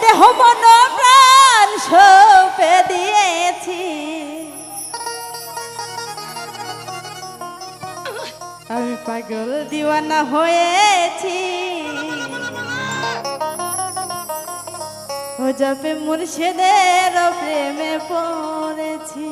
দেহ মন প্রাণ সঁপে দিয়েছি, আমি পাগল দিওয়ানা হয়েছি। ও যাবে মুর্শিদের প্রেমে পড়েছি।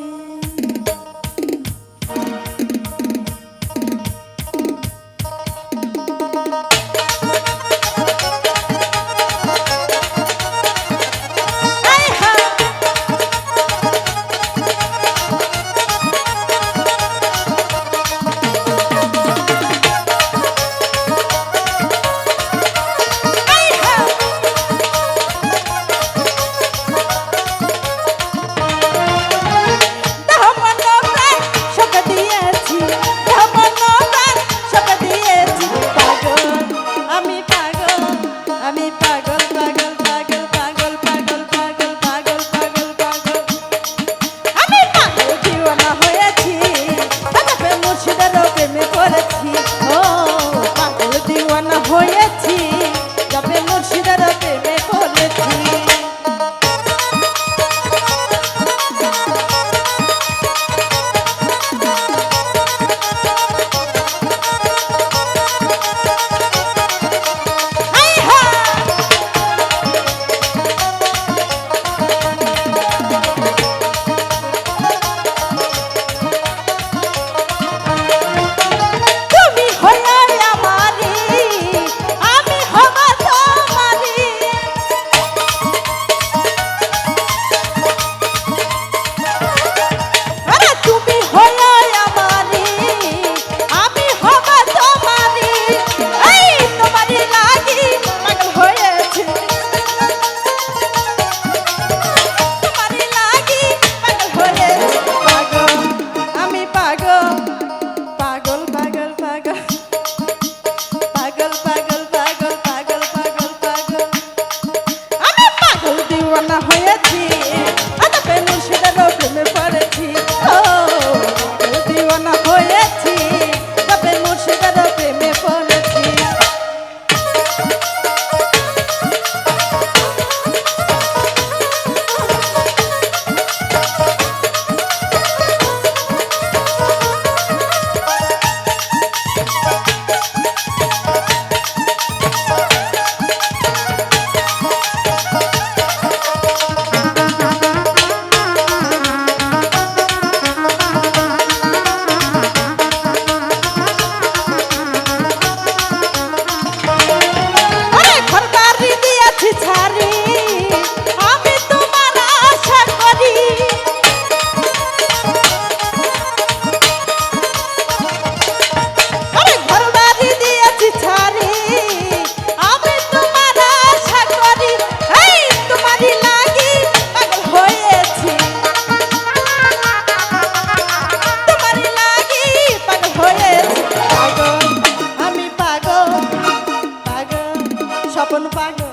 স্বপন পাগল,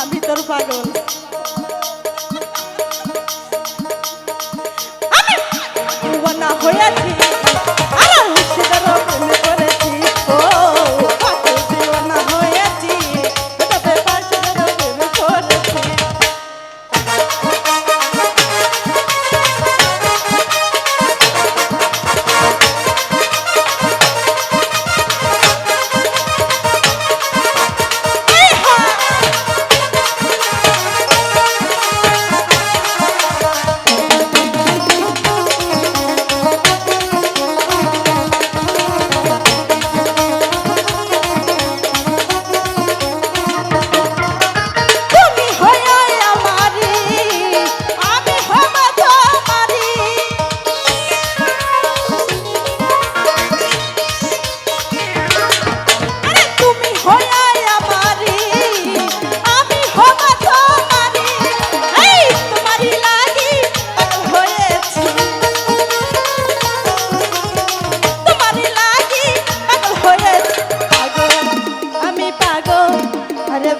আমি তোর পাগল। আমি দিওয়ানা হয়েছি, আমার মুর্শিদের প্রেমে পড়েছি। ও পাগল দিওয়ানা হয়েছি, তবে মুর্শিদের প্রেমে পড়েছি।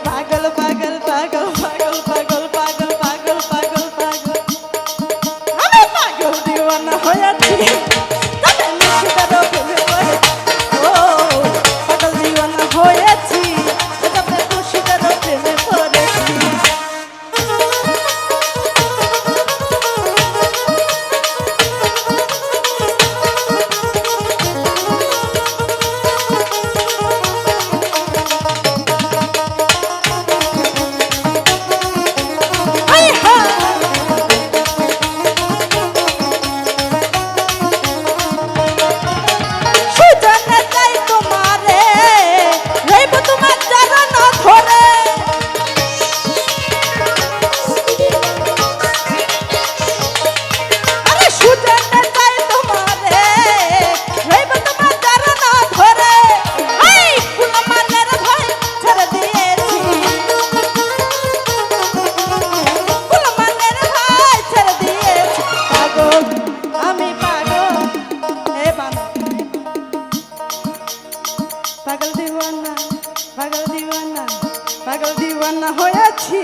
পাগল পাগল পাগল পাগল পাগল পাগল পাগল পাগল পাগল, আমি পাগল দিওয়ানা হয়েছি, তবে মুর্শিদের প্রেমে পড়েছি। ও পাগল দিওয়ানা হয়েছি, তবে মুর্শিদের প্রেমে পড়েছি। পাগল দিওয়ানা পাগল দিওয়ানা হয়েছি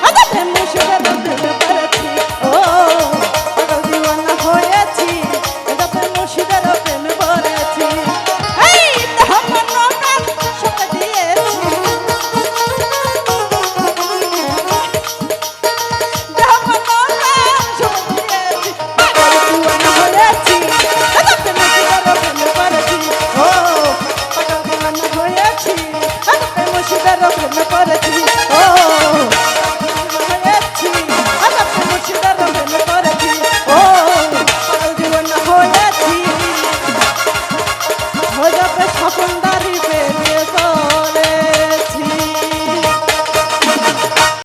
আদা প্রেমে সুরের প্রেমে পড়েছি ও পাগল দিওয়ানা হয়েছি আদা প্রেমে সুরের প্রেমে পড়েছি এই দেহ মন প্রাণ সব দিয়েছি দেহ মন প্রাণ সব দিয়েছি পাগল দিওয়ানা হয়েছি আদা প্রেমে সুরের প্রেমে পড়েছি ও পাগল দিওয়ানা হয়েছি আদা প্রেমে সুরের প্রেমে পড়েছি